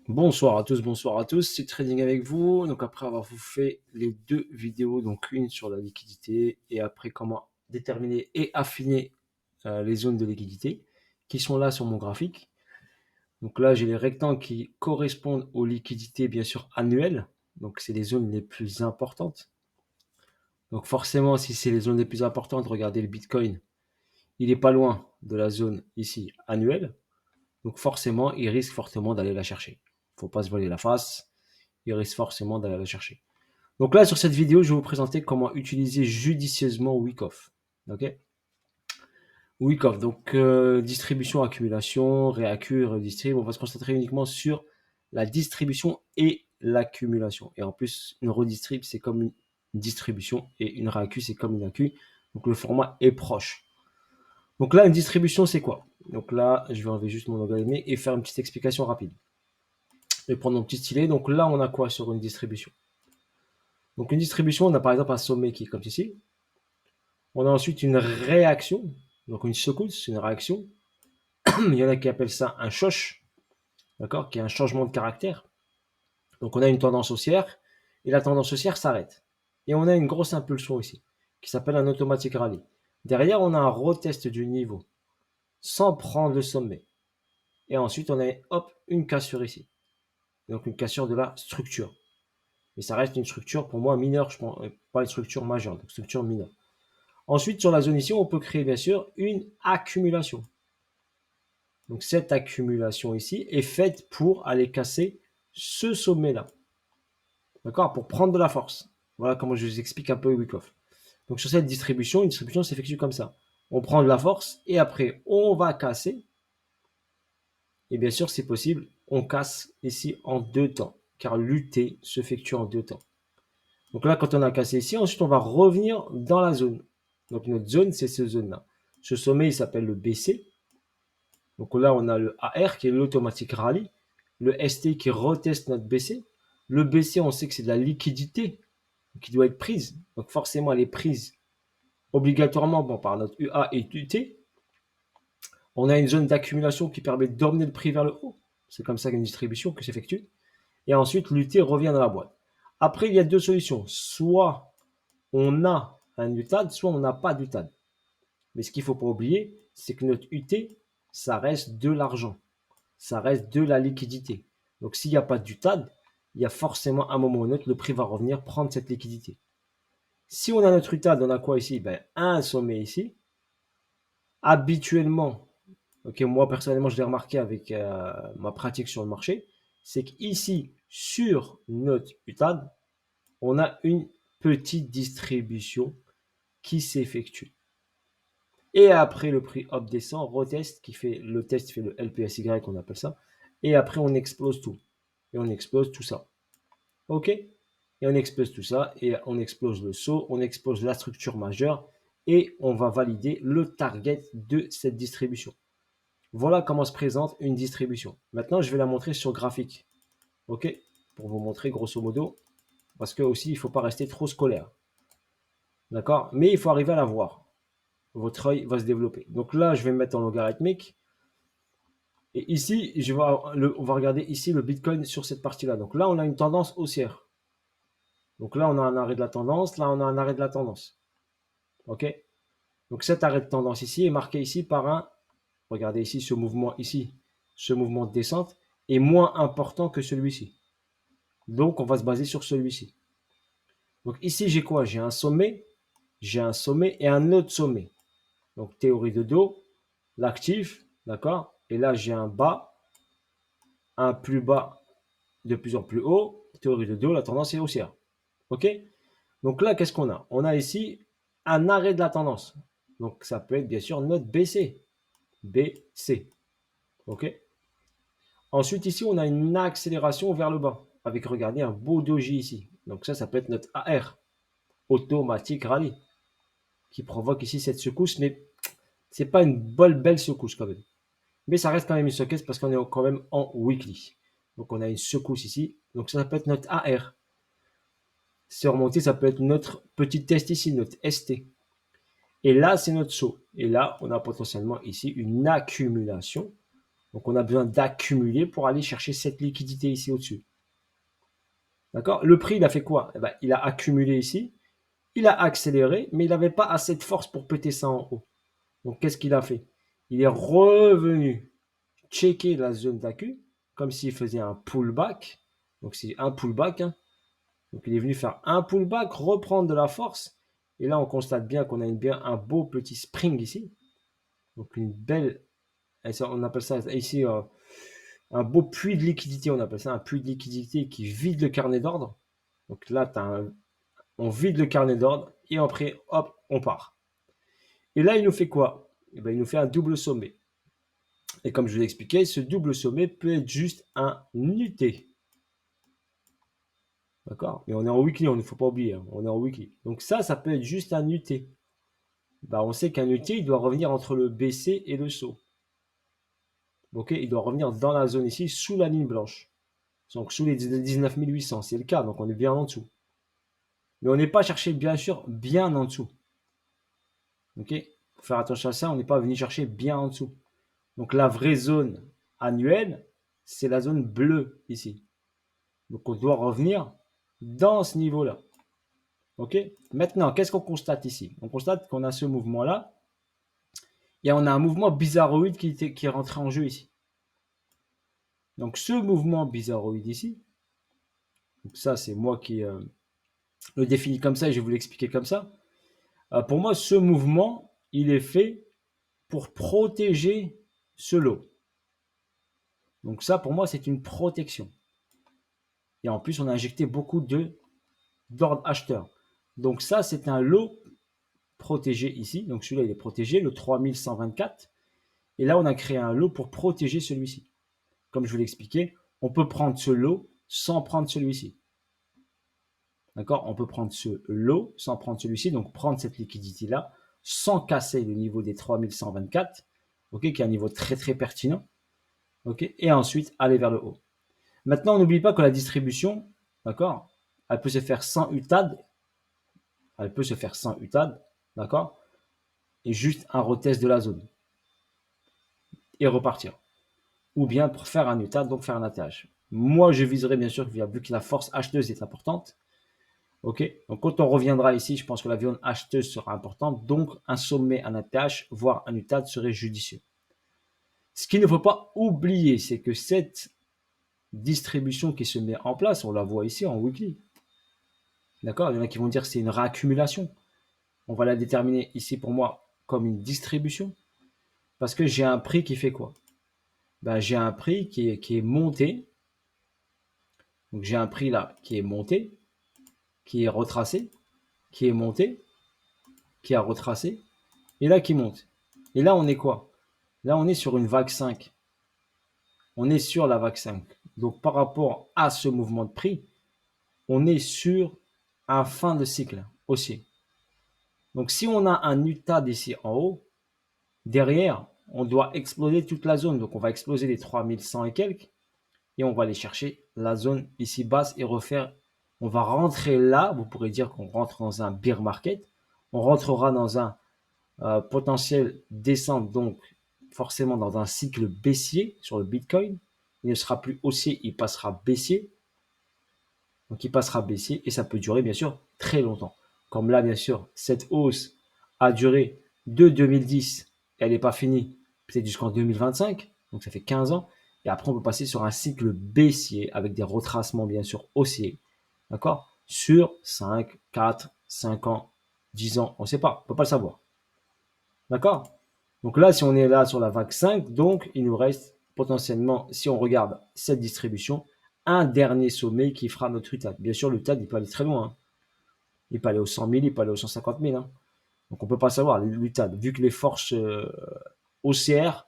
Bonsoir à tous, c'est Trading avec vous. Donc après avoir vous fait les deux vidéos, donc une sur la liquidité et après comment déterminer et affiner les zones de liquidité qui sont là sur mon graphique. Donc là j'ai les rectangles qui correspondent aux liquidités bien sûr annuelles. Donc c'est les zones les plus importantes. Donc forcément si c'est les zones les plus importantes, regardez le Bitcoin, il est pas loin de la zone ici annuelle. Donc forcément il risque fortement d'aller la chercher. Faut pas se voiler la face. Il risque forcément d'aller la chercher. Donc là, sur cette vidéo, je vais vous présenter comment utiliser judicieusement Wyckoff. Ok. Wyckoff, donc distribution, accumulation, réaccu, redistrib. On va se concentrer uniquement sur la distribution et l'accumulation. Et en plus, une redistrib, c'est comme une distribution et une réaccu, c'est comme une accu. Donc le format est proche. Donc là, une distribution, c'est quoi? Donc là, je vais enlever juste mon logarithme et faire une petite explication rapide. Je vais prendre mon petit stylet. Donc là, on a quoi sur une distribution? Donc une distribution, on a par exemple un sommet qui est comme ceci. On a ensuite une réaction, donc une secousse, une réaction. Il y en a qui appellent ça un choche, d'accord, qui est un changement de caractère. Donc on a une tendance haussière et la tendance haussière s'arrête. Et on a une grosse impulsion ici, qui s'appelle un automatic rally. Derrière, on a un retest du niveau, sans prendre le sommet. Et ensuite, on a hop, une cassure ici. Donc une cassure de la structure. Mais ça reste une structure pour moi mineure, je pense, pas une structure majeure, donc structure mineure. Ensuite, sur la zone ici, on peut créer bien sûr une accumulation. Donc cette accumulation ici est faite pour aller casser ce sommet-là. D'accord? Pour prendre de la force. Voilà comment je vous explique un peu Wyckoff. Donc sur cette distribution, une distribution s'effectue comme ça. On prend de la force et après on va casser. Et bien sûr, c'est possible, on casse ici en deux temps. Car l'UT s'effectue en deux temps. Donc là, quand on a cassé ici, ensuite on va revenir dans la zone. Donc notre zone, c'est cette zone-là. Ce sommet, il s'appelle le BC. Donc là, on a le AR qui est l'automatique rallye, le ST qui reteste notre BC. Le BC, on sait que c'est de la liquidité qui doit être prise. Donc forcément, elle est prise obligatoirement par notre UA et UT. On a une zone d'accumulation qui permet d'emmener le prix vers le haut. C'est comme ça qu'une distribution que s'effectue. Et ensuite, l'UT revient dans la boîte. Après, il y a deux solutions. Soit on a un UTAD, soit on n'a pas d'UTAD. Mais ce qu'il ne faut pas oublier, c'est que notre UT, ça reste de l'argent. Ça reste de la liquidité. Donc s'il n'y a pas d'UTAD, il y a forcément un moment ou un autre, le prix va revenir prendre cette liquidité. Si on a notre UTAD, on a quoi ici? Un sommet ici. Habituellement, moi personnellement, je l'ai remarqué avec ma pratique sur le marché, c'est qu'ici, sur notre UTAD, on a une petite distribution qui s'effectue. Et après, le prix hop descend, retest, qui fait le test, fait le LPSY, on appelle ça. Et après, on explose tout. Et on explose tout ça. OK? Et on explose tout ça, et on explose le saut, on explose la structure majeure, et on va valider le target de cette distribution. Voilà comment se présente une distribution. Maintenant, je vais la montrer sur graphique. OK? Pour vous montrer grosso modo, parce que aussi, il ne faut pas rester trop scolaire. D'accord? Mais il faut arriver à la voir. Votre œil va se développer. Donc là, je vais me mettre en logarithmique. Et ici, on va regarder ici le Bitcoin sur cette partie-là. Donc là, on a une tendance haussière. Donc là, on a un arrêt de la tendance. Là, on a un arrêt de la tendance. OK? Donc cet arrêt de tendance ici est marqué ici par un, regardez ici, ce mouvement de descente est moins important que celui-ci. Donc on va se baser sur celui-ci. Donc ici, j'ai quoi? J'ai un sommet et un autre sommet. Donc théorie de dos, l'actif, d'accord? Et là, j'ai un bas, un plus bas de plus en plus haut. Théorie de dos, la tendance est haussière. OK? Donc là, qu'est-ce qu'on a? On a ici un arrêt de la tendance. Donc ça peut être bien sûr notre BC. BC. OK? Ensuite, ici, on a une accélération vers le bas. Avec, regardez, un beau doji ici. Donc ça peut être notre AR. Automatique rallye. Qui provoque ici cette secousse. Mais c'est pas une belle secousse quand même. Mais ça reste quand même une secousse parce qu'on est quand même en weekly. Donc on a une secousse ici. Donc ça peut être notre AR. C'est remonté, ça peut être notre petit test ici, notre ST. Et là, c'est notre saut. Et là, on a potentiellement ici une accumulation. Donc, on a besoin d'accumuler pour aller chercher cette liquidité ici au-dessus. D'accord? Le prix, il a fait quoi? Eh ben, il a accumulé ici, il a accéléré, mais il n'avait pas assez de force pour péter ça en haut. Donc, qu'est-ce qu'il a fait? Il est revenu checker la zone d'accu, comme s'il faisait un pullback. Donc, c'est un pullback, hein. Donc, il est venu faire un pullback, reprendre de la force. Et là, on constate bien qu'on a bien un beau petit spring ici. Donc, une belle, on appelle ça ici un beau puits de liquidité. On appelle ça un puits de liquidité qui vide le carnet d'ordre. Donc là, on vide le carnet d'ordre et après, hop, on part. Et là, il nous fait quoi? Eh ben, il nous fait un double sommet. Et comme je vous l'ai expliqué, ce double sommet peut être juste un UT. D'accord? Mais on est en weekly, il ne faut pas oublier, hein, on est en weekly. Donc ça peut être juste un UT. Bah, on sait qu'un UT, il doit revenir entre le BC et le saut. Ok, il doit revenir dans la zone ici, sous la ligne blanche. Donc sous les 19 800, c'est le cas, donc on est bien en dessous. Mais on n'est pas cherché, bien sûr, bien en dessous. Ok? Faut faire attention à ça, on n'est pas venu chercher bien en dessous. Donc la vraie zone annuelle, c'est la zone bleue ici. Donc on doit revenir dans ce niveau-là. Ok? Maintenant, qu'est-ce qu'on constate ici? On constate qu'on a ce mouvement-là et on a un mouvement bizarroïde qui est rentré en jeu ici. Donc ce mouvement bizarroïde ici, donc ça c'est moi qui le définis comme ça et je vais vous l'expliquer comme ça. Pour moi, ce mouvement, il est fait pour protéger ce lot. Donc ça, pour moi, c'est une protection. Et en plus, on a injecté beaucoup d'ordre acheteur. Donc ça, c'est un lot protégé ici. Donc celui-là, il est protégé, le 3124. Et là, on a créé un lot pour protéger celui-ci. Comme je vous l'ai expliqué, on peut prendre ce lot sans prendre celui-ci. D'accord? On peut prendre ce lot sans prendre celui-ci, donc prendre cette liquidité-là sans casser le niveau des 3124, okay, qui est un niveau très très pertinent, okay, et ensuite aller vers le haut. Maintenant, n'oublie pas que la distribution, d'accord, elle peut se faire sans UTAD, elle peut se faire sans UTAD, d'accord, et juste un retest de la zone et repartir. Ou bien pour faire un UTAD, donc faire un atterrage. Moi, je viserais bien sûr, vu que la force acheteuse est importante, ok, donc quand on reviendra ici, je pense que la viande acheteuse sera importante, donc un sommet, un ATH, voire un UTAD serait judicieux. Ce qu'il ne faut pas oublier, c'est que cette distribution qui se met en place, on la voit ici en weekly. D'accord? Il y en a qui vont dire que c'est une réaccumulation. On va la déterminer ici pour moi comme une distribution. Parce que j'ai un prix qui fait quoi? Ben, j'ai un prix qui est monté. Donc j'ai un prix là qui est monté, qui est retracé, qui est monté, qui a retracé, et là qui monte. Et là on est quoi? Là on est sur une vague 5. On est sur la vague 5. Donc par rapport à ce mouvement de prix, on est sur un fin de cycle haussier. Donc si on a un UTAD ici en haut, derrière, on doit exploser toute la zone. Donc on va exploser les 3100 et quelques et on va aller chercher la zone ici basse et refaire. On va rentrer là, vous pourrez dire qu'on rentre dans un bear market. On rentrera dans un potentiel descente, donc forcément dans un cycle baissier sur le Bitcoin. Il ne sera plus haussier, il passera baissier. Donc il passera baissier et ça peut durer bien sûr très longtemps. Comme là, bien sûr, cette hausse a duré de 2010, elle n'est pas finie, peut-être jusqu'en 2025, donc ça fait 15 ans. Et après, on peut passer sur un cycle baissier avec des retracements bien sûr haussiers, d'accord, sur 5, 4, 5 ans, 10 ans, on ne sait pas, on ne peut pas le savoir. D'accord? Donc là, si on est là sur la vague 5, donc il nous reste potentiellement, si on regarde cette distribution, un dernier sommet qui fera notre UTAD. Bien sûr, l'UTAD, il peut aller très loin, hein. Il peut aller aux 100 000, il peut aller aux 150 000. Hein. Donc on ne peut pas savoir, l'UTAD, vu que les forces haussières,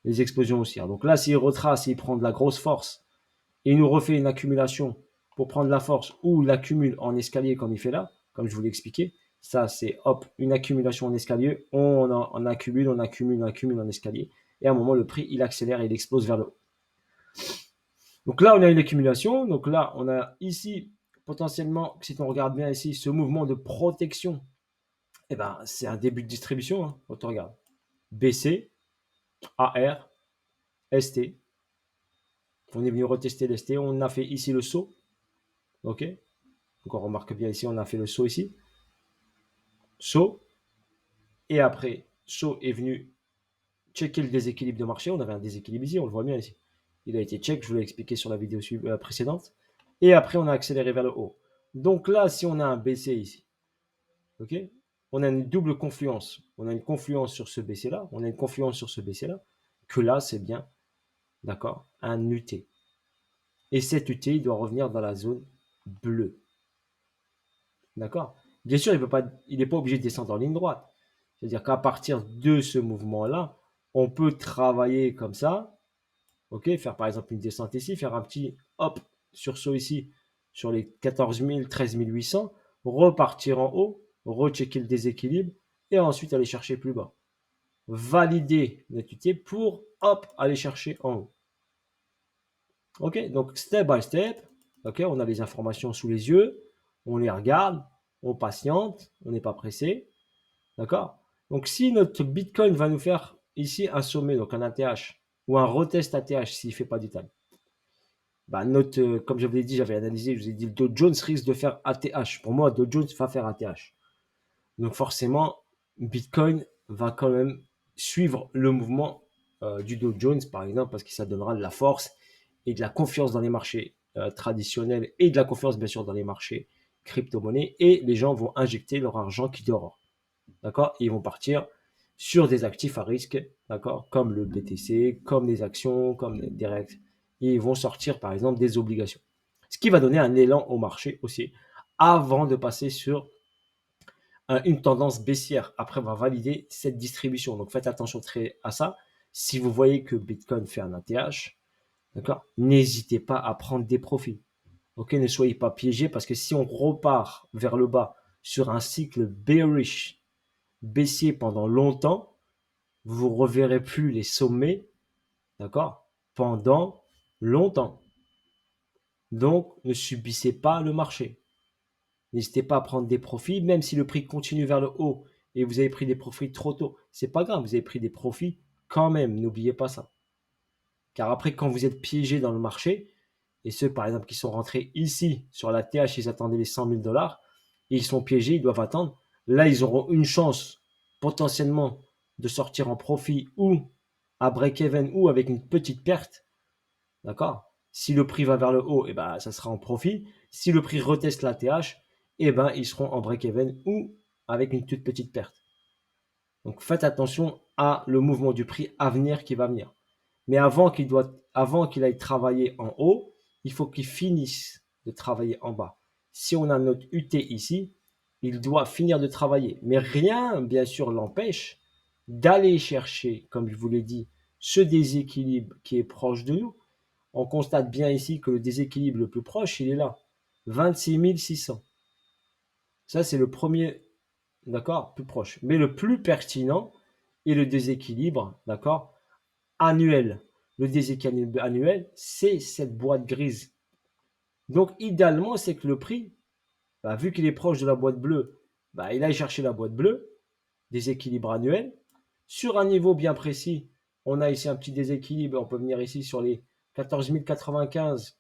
les explosions haussières. Donc là, s'il retrace, s'il prend de la grosse force, et il nous refait une accumulation pour prendre la force, ou l'accumule en escalier comme il fait là, comme je vous l'ai expliqué, ça c'est hop, une accumulation en escalier, on accumule, on accumule, on accumule en escalier, et à un moment, le prix, il accélère et il explose vers le haut. Donc là, on a une accumulation. Donc là, on a ici, potentiellement, si on regarde bien ici, ce mouvement de protection, eh ben, c'est un début de distribution, hein, quand on regarde. BC, AR, ST, On est venu retester le ST. On a fait ici le saut. OK. Donc, on remarque bien ici, on a fait le saut ici. Saut. Et après, saut est venu checker le déséquilibre de marché. On avait un déséquilibre ici, on le voit bien ici. Il a été check, je vous l'ai expliqué sur la vidéo précédente. Et après, on a accéléré vers le haut. Donc là, si on a un BC ici, ok, on a une double confluence. On a une confluence sur ce BC-là, on a une confluence sur ce BC-là, que là, c'est bien, d'accord, un UT. Et cet UT, il doit revenir dans la zone bleue. D'accord. Bien sûr, il n'est pas obligé de descendre en ligne droite. C'est-à-dire qu'à partir de ce mouvement-là, on peut travailler comme ça. Ok, faire par exemple une descente ici, faire un petit hop sursaut ici sur les 14 000, 13 800, repartir en haut, rechecker le déséquilibre et ensuite aller chercher plus bas. Valider notre UT pour hop aller chercher en haut. Ok, donc step by step, ok, on a les informations sous les yeux, on les regarde, on patiente, on n'est pas pressé, d'accord. Donc si notre Bitcoin va nous faire ici un sommet, donc un ATH, ou un retest ATH s'il ne fait pas du time, bah comme je vous l'ai dit, j'avais analysé, je vous ai dit, le Dow Jones risque de faire ATH. Pour moi, Dow Jones va faire ATH. Donc forcément, Bitcoin va quand même suivre le mouvement du Dow Jones, par exemple, parce que ça donnera de la force et de la confiance dans les marchés traditionnels et de la confiance, bien sûr, dans les marchés crypto-monnaies. Et les gens vont injecter leur argent qui dort. D'accord. Ils vont partir sur des actifs à risque, d'accord, comme le BTC, comme des actions, comme des REX. Et ils vont sortir, par exemple, des obligations. Ce qui va donner un élan au marché aussi, avant de passer sur une tendance baissière. Après, on va valider cette distribution. Donc, faites attention à ça. Si vous voyez que Bitcoin fait un ATH, d'accord, n'hésitez pas à prendre des profits. Ok, ne soyez pas piégés parce que si on repart vers le bas sur un cycle bearish baissier pendant longtemps, vous ne reverrez plus les sommets, d'accord, pendant longtemps. Donc, ne subissez pas le marché. N'hésitez pas à prendre des profits, même si le prix continue vers le haut et vous avez pris des profits trop tôt. C'est pas grave, vous avez pris des profits quand même, n'oubliez pas ça. Car après, quand vous êtes piégé dans le marché, et ceux par exemple qui sont rentrés ici sur la TH, ils attendaient les 100 000 $, et ils sont piégés, ils doivent attendre. Là, ils auront une chance potentiellement de sortir en profit ou à break-even ou avec une petite perte. D'accord. Si le prix va vers le haut, et ben, ça sera en profit. Si le prix reteste la TH, et ben, ils seront en break-even ou avec une toute petite perte. Donc faites attention à le mouvement du prix à venir qui va venir. Mais avant qu'il aille travailler en haut, il faut qu'il finisse de travailler en bas. Si on a notre UT ici, il doit finir de travailler. Mais rien, bien sûr, l'empêche d'aller chercher, comme je vous l'ai dit, ce déséquilibre qui est proche de nous. On constate bien ici que le déséquilibre le plus proche, il est là. 26 600. Ça, c'est le premier, d'accord, plus proche. Mais le plus pertinent est le déséquilibre, d'accord, annuel. Le déséquilibre annuel, c'est cette boîte grise. Donc, idéalement, c'est que le prix, bah, vu qu'il est proche de la boîte bleue, bah, il aille chercher la boîte bleue, déséquilibre annuel. Sur un niveau bien précis, on a ici un petit déséquilibre. On peut venir ici sur les 14 095,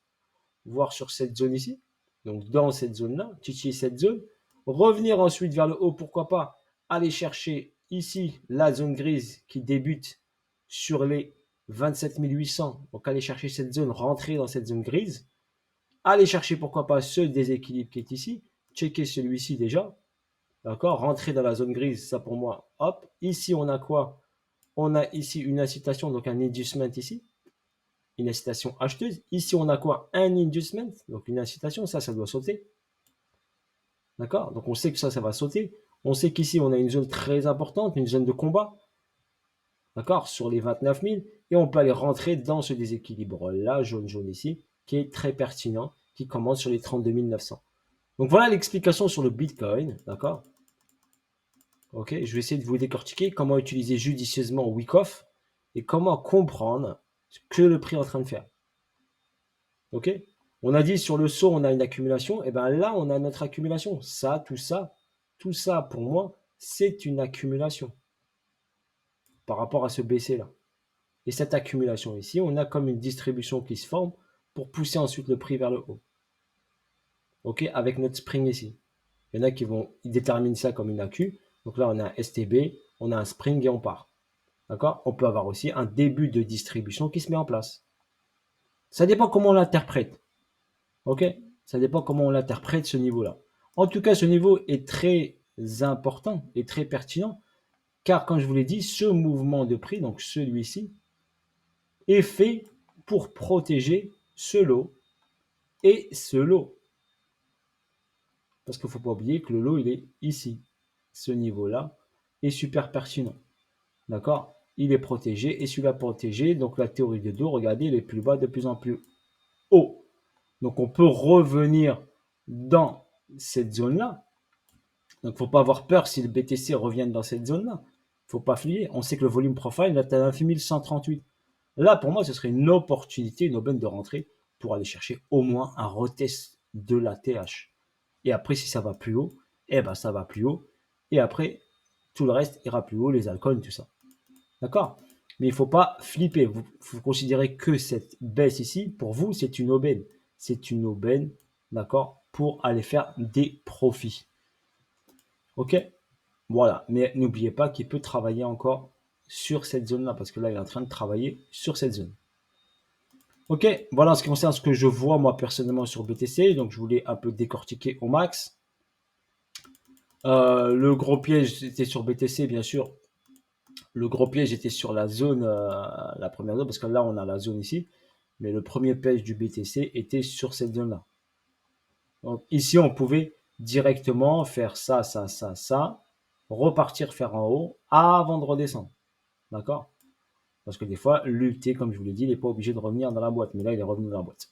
voire sur cette zone ici. Donc, dans cette zone-là, titiller cette zone. Revenir ensuite vers le haut, pourquoi pas aller chercher ici la zone grise qui débute sur les 27 800. Donc, aller chercher cette zone, rentrer dans cette zone grise. Aller chercher, pourquoi pas, ce déséquilibre qui est ici. Checker celui-ci déjà. D'accord. Rentrer dans la zone grise, ça pour moi, hop. Ici, on a quoi? On a ici une incitation, donc un inducement ici. Une incitation acheteuse. Ici, on a quoi? Un inducement, donc une incitation. Ça doit sauter. D'accord. Donc, on sait que ça va sauter. On sait qu'ici, on a une zone très importante, une zone de combat. D'accord, sur les 29 000, et on peut aller rentrer dans ce déséquilibre-là, jaune ici, qui est très pertinent, qui commence sur les 32 900. Donc voilà l'explication sur le Bitcoin, d'accord. Ok, je vais essayer de vous décortiquer comment utiliser judicieusement Wyckoff et comment comprendre ce que le prix est en train de faire. Ok, on a dit sur le saut, on a une accumulation, et bien là, on a notre accumulation. Ça, tout ça, pour moi, c'est une accumulation par rapport à ce BC là. Et cette accumulation ici, on a comme une distribution qui se forme pour pousser ensuite le prix vers le haut. OK, avec notre spring ici. Il y en a qui vont déterminer ça comme une AQ. Donc là, on a un STB, on a un spring et on part. D'accord? On peut avoir aussi un début de distribution qui se met en place. Ça dépend comment on l'interprète. OK? Ça dépend comment on l'interprète ce niveau-là. En tout cas, ce niveau est très important et très pertinent car, comme je vous l'ai dit, ce mouvement de prix, donc celui-ci, est fait pour protéger ce lot et ce lot. Parce qu'il ne faut pas oublier que le lot, il est ici. Ce niveau-là est super pertinent. D'accord? Il est protégé et celui-là protégé. Donc la théorie de dos, regardez, il est plus bas de plus en plus haut. Donc on peut revenir dans cette zone-là. Donc il ne faut pas avoir peur si le BTC revient dans cette zone-là. Il ne faut pas flier. On sait que le volume profile est à 9138. Là, pour moi, ce serait une opportunité, une aubaine de rentrer pour aller chercher au moins un retest de la TH. Et après, si ça va plus haut, eh ben ça va plus haut. Et après, tout le reste ira plus haut, les altcoins, tout ça. D'accord? Mais il ne faut pas flipper. Vous considérez que cette baisse ici, pour vous, c'est une aubaine. C'est une aubaine, d'accord, pour aller faire des profits. OK? Voilà. Mais n'oubliez pas qu'il peut travailler encore sur cette zone-là, parce que là, il est en train de travailler sur cette zone. OK, voilà en ce qui concerne ce que je vois moi personnellement sur BTC. Donc, je voulais un peu décortiquer au max. Le gros piège, était sur BTC, bien sûr. Le gros piège était sur la zone, la première zone, parce que là, on a la zone ici. Mais le premier piège du BTC était sur cette zone-là. Donc, ici, on pouvait directement faire ça, ça, ça, ça, repartir faire en haut avant de redescendre. D'accord? Parce que des fois, l'UT, comme je vous l'ai dit, il n'est pas obligé de revenir dans la boîte. Mais là, il est revenu dans la boîte.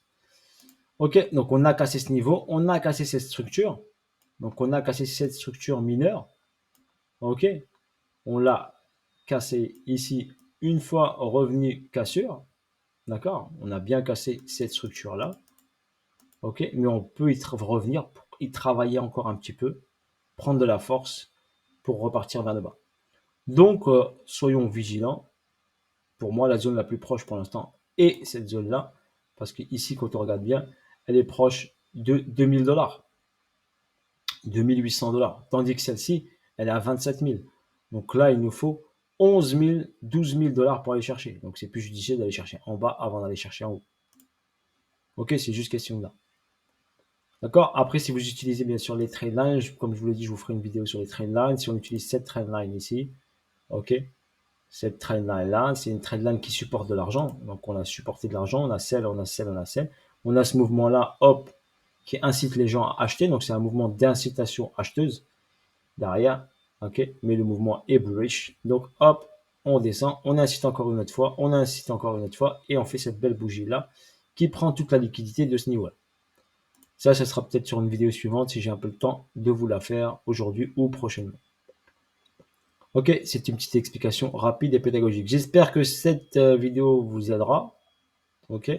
OK, donc on a cassé ce niveau, on a cassé cette structure. Donc on a cassé cette structure mineure. OK, on l'a cassé ici une fois revenu cassure. D'accord, on a bien cassé cette structure-là. OK, mais on peut y revenir, y travailler encore un petit peu, prendre de la force pour repartir vers le bas. Donc, soyons vigilants. Pour moi, la zone la plus proche pour l'instant est cette zone-là. Parce que ici, quand on regarde bien, elle est proche de 2000 $. 2800 $. Tandis que celle-ci, elle est à 27 000. Donc là, il nous faut 11 000, 12 000 $ pour aller chercher. Donc c'est plus judicieux d'aller chercher en bas avant d'aller chercher en haut. Ok, c'est juste question là. D'accord. Après, si vous utilisez bien sûr les trendlines, comme je vous l'ai dit, je vous ferai une vidéo sur les trendlines. Si on utilise cette trendline ici, ok, cette trendline là, c'est une trendline qui supporte de l'argent. Donc on a supporté de l'argent, on a celle, on a celle, on a celle. On a ce mouvement là, hop, qui incite les gens à acheter. Donc c'est un mouvement d'incitation acheteuse derrière. Ok, mais le mouvement est bullish. Donc hop, on descend, on incite encore une autre fois, on incite encore une autre fois et on fait cette belle bougie là qui prend toute la liquidité de ce niveau-là. Ça sera peut-être sur une vidéo suivante si j'ai un peu le temps de vous la faire aujourd'hui ou prochainement. Ok, c'est une petite explication rapide et pédagogique. J'espère que cette vidéo vous aidera. Ok,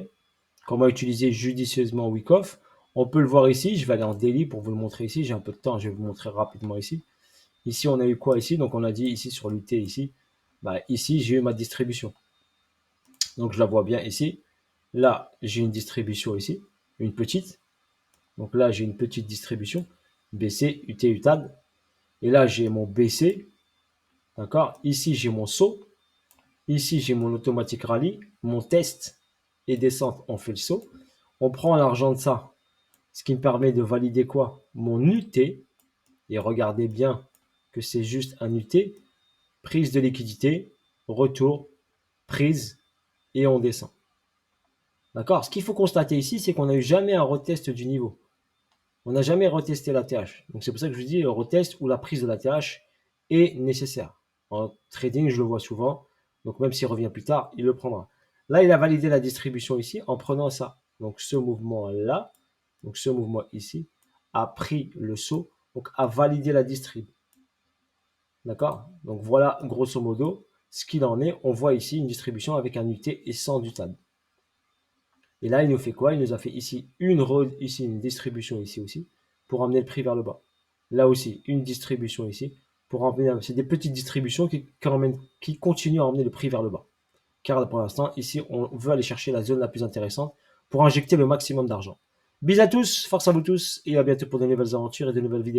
comment utiliser judicieusement Wyckoff. On peut le voir ici, je vais aller en daily pour vous le montrer ici. J'ai un peu de temps, je vais vous montrer rapidement ici. Ici, on a eu quoi ici? Donc, on a dit ici sur l'UT, ici. Bah, ici, j'ai eu ma distribution. Donc, je la vois bien ici. Là, j'ai une distribution ici, une petite. Donc là, j'ai une petite distribution. BC, UT, UTAD. Et là, j'ai mon BC. D'accord? Ici, j'ai mon saut. Ici, j'ai mon automatique rallye. Mon test et descente, on fait le saut. On prend l'argent de ça. Ce qui me permet de valider quoi? Mon UT. Et regardez bien que c'est juste un UT. Prise de liquidité, retour, prise, et on descend. D'accord? Ce qu'il faut constater ici, c'est qu'on n'a eu jamais un retest du niveau. On n'a jamais retesté la TH. Donc c'est pour ça que je vous dis, le retest ou la prise de la TH est nécessaire. En trading, je le vois souvent. Donc même s'il revient plus tard, il le prendra. Là, il a validé la distribution ici en prenant ça. Donc ce mouvement-là, donc ce mouvement ici, a pris le saut, donc a validé la distrib. D'accord? Donc voilà, grosso modo, ce qu'il en est. On voit ici une distribution avec un UT et sans du TAD. Et là, il nous fait quoi? Il nous a fait ici une distribution ici aussi, pour emmener le prix vers le bas. Là aussi, une distribution ici, pour emmener. C'est des petites distributions qui continuent à emmener le prix vers le bas. Car pour l'instant, ici, on veut aller chercher la zone la plus intéressante pour injecter le maximum d'argent. Bis à tous, force à vous tous et à bientôt pour de nouvelles aventures et de nouvelles vidéos.